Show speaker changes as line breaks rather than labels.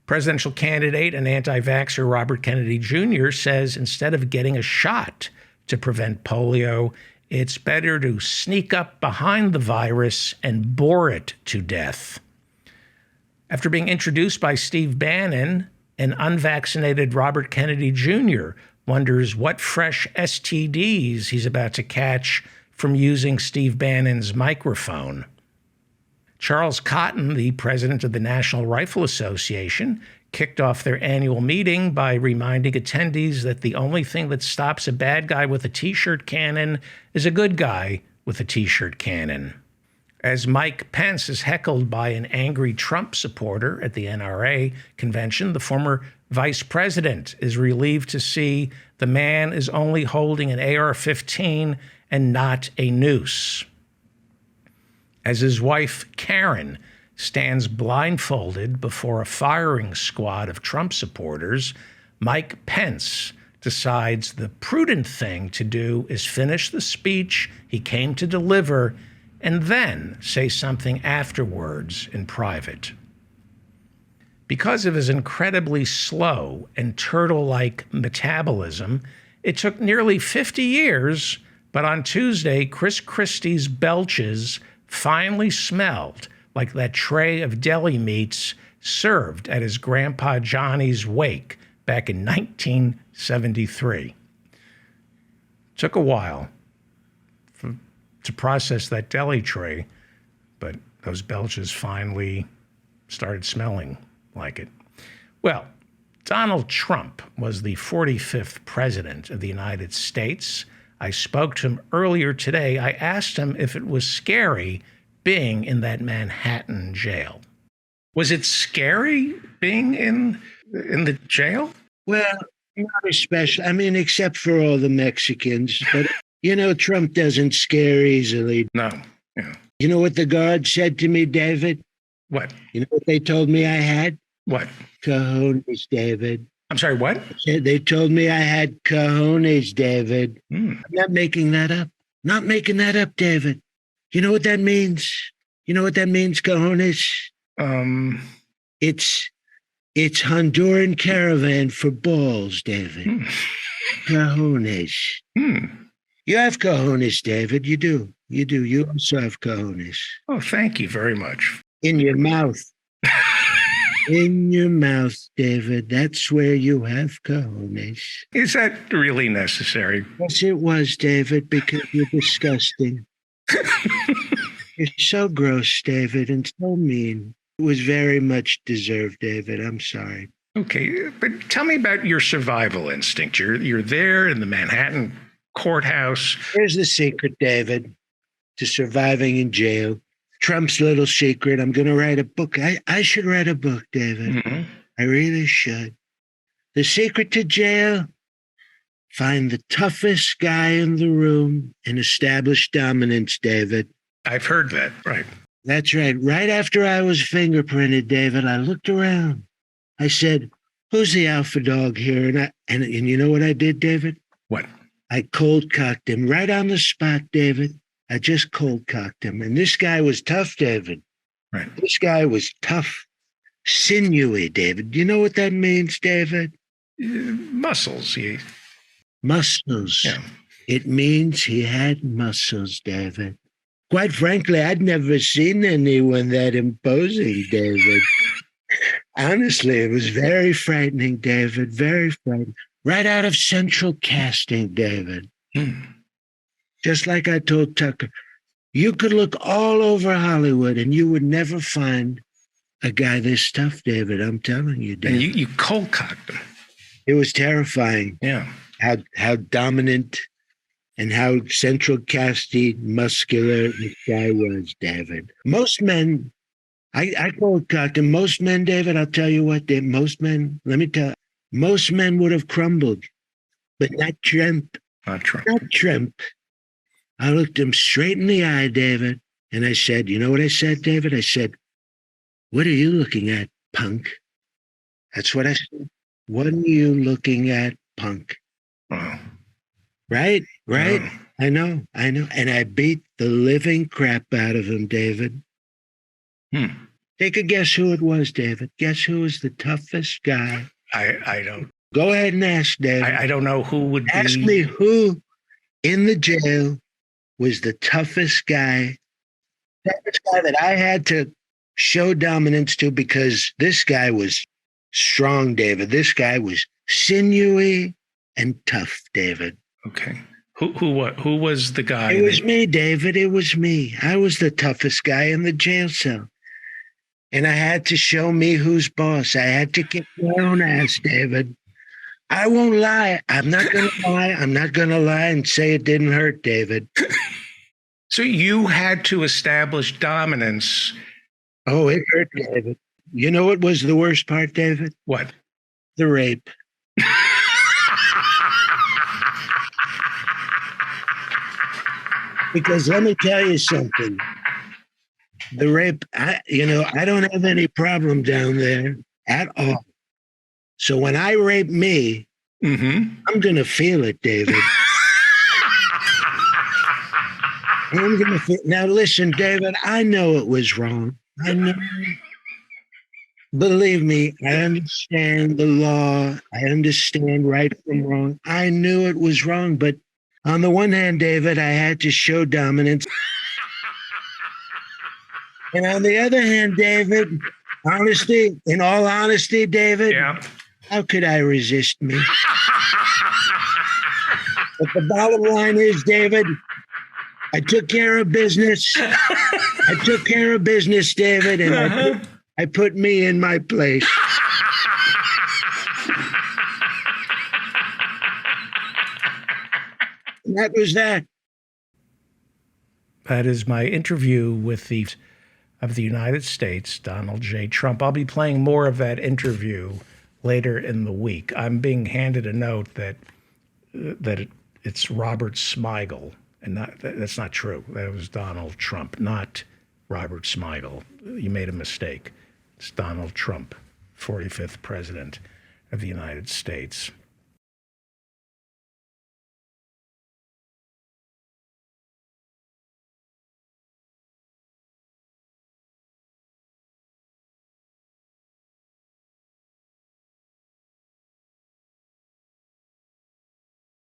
Presidential candidate and anti-vaxxer Robert Kennedy Jr. says instead of getting a shot to prevent polio, it's better to sneak up behind the virus and bore it to death. After being introduced by Steve Bannon, an unvaccinated Robert Kennedy Jr. wonders what fresh STDs he's about to catch from using Steve Bannon's microphone. Charles Cotton, the president of the National Rifle Association, kicked off their annual meeting by reminding attendees that the only thing that stops a bad guy with a T-shirt cannon is a good guy with a T-shirt cannon. As Mike Pence is heckled by an angry Trump supporter at the NRA convention, the former vice president is relieved to see the man is only holding an AR-15 and not a noose. As his wife, Karen, stands blindfolded before a firing squad of Trump supporters, Mike Pence decides the prudent thing to do is finish the speech he came to deliver and then say something afterwards in private. Because of his incredibly slow and turtle-like metabolism, it took nearly 50 years, but on Tuesday, Chris Christie's belches finally smelled like that tray of deli meats served at his grandpa Johnny's wake back in 1973. Took a while to process that deli tray, but those belches finally started smelling like it. Well, Donald Trump was the 45th president of the United States. I spoke to him earlier today. I asked him if it was scary being in that Manhattan jail. Was it scary being in the jail?
Well, not especially. I mean, except for all the Mexicans. But, Trump doesn't scare easily.
No. Yeah.
You know what the guard said to me, David?
What?
You know what they told me I had?
What?
Cojones, David.
I'm sorry, what?
They told me I had cojones, David. I'm not making that up. Not making that up, David. You know what that means? You know what that means, cojones? It's Honduran caravan for balls, David. Cojones. You have cojones, David. You do. You do. You also have cojones.
Oh, thank you very much.
In your mouth. In your mouth, David. That's where you have cojones.
Is that really necessary?
Yes, it was, David, because you're disgusting. You're so gross, David, and so mean. It was very much deserved, David. I'm sorry.
Okay, but tell me about your survival instinct. You're there in the Manhattan courthouse.
Here's the secret, David, to surviving in jail. Trump's little secret. I'm going to write a book. I should write a book, David. Mm-hmm. I really should. The secret to jail: find the toughest guy in the room and establish dominance, David.
I've heard that, right.
That's right. Right after I was fingerprinted, David, I looked around. I said, who's the alpha dog here? And you know what I did, David?
What?
I cold cocked him right on the spot, David. I just cold cocked him. And this guy was tough, David.
Right.
This guy was tough, sinewy, David. Do you know what that means, David?
Muscles.
Muscles.
Yeah.
It means he had muscles, David. Quite frankly, I'd never seen anyone that imposing, David. Honestly, it was very frightening, David. Very frightening. Right out of central casting, David. Just like I told Tucker, you could look all over Hollywood and you would never find a guy this tough, David. I'm telling you, David.
And you cold cocked him.
It was terrifying.
Yeah.
How dominant and how central casting, muscular this guy was, David. Most men, I cold cocked him. Most men, David, I'll tell you what, most men would have crumbled, but not Trump.
Not Trump.
Not Trump. I looked him straight in the eye, David, and I said, you know what I said, David? I said, what are you looking at, punk? That's what I said. What are you looking at, punk?
Oh.
Right?
Oh.
I know. And I beat the living crap out of him, David. Take a guess who it was, David. Guess who was the toughest guy?
I don't.
Go ahead and ask, David.
I don't know who would be.
Ask me who in the jail was the toughest guy that I had to show dominance to, because this guy was strong, David. This guy was sinewy and tough, David.
Okay. Who was the guy?
It was me, David. It was me. I was the toughest guy in the jail cell. And I had to show me who's boss. I had to kick my own ass, David. I won't lie. I'm not going to lie. I'm not going to lie and say it didn't hurt, David.
So you had to establish dominance.
Oh, it hurt, David. You know what was the worst part, David?
What?
The rape. Because let me tell you something. The rape, I don't have any problem down there at all. So when I rape me, I'm going to feel it, David. I'm going to feel. Now, listen, David, I know it was wrong. I know. Believe me, I understand the law. I understand right from wrong. I knew it was wrong, but on the one hand, David, I had to show dominance. And on the other hand, David, in all honesty, David, how could I resist me? But the bottom line is, David, I took care of business. I took care of business, David, and I put me in my place. And that was that.
That is my interview with the of the United States, Donald J. Trump. I'll be playing more of that interview later in the week. I'm being handed a note that it's Robert Smigel, and that's not true. That was Donald Trump, not Robert Smigel. You made a mistake. It's Donald Trump, 45th President of the United States.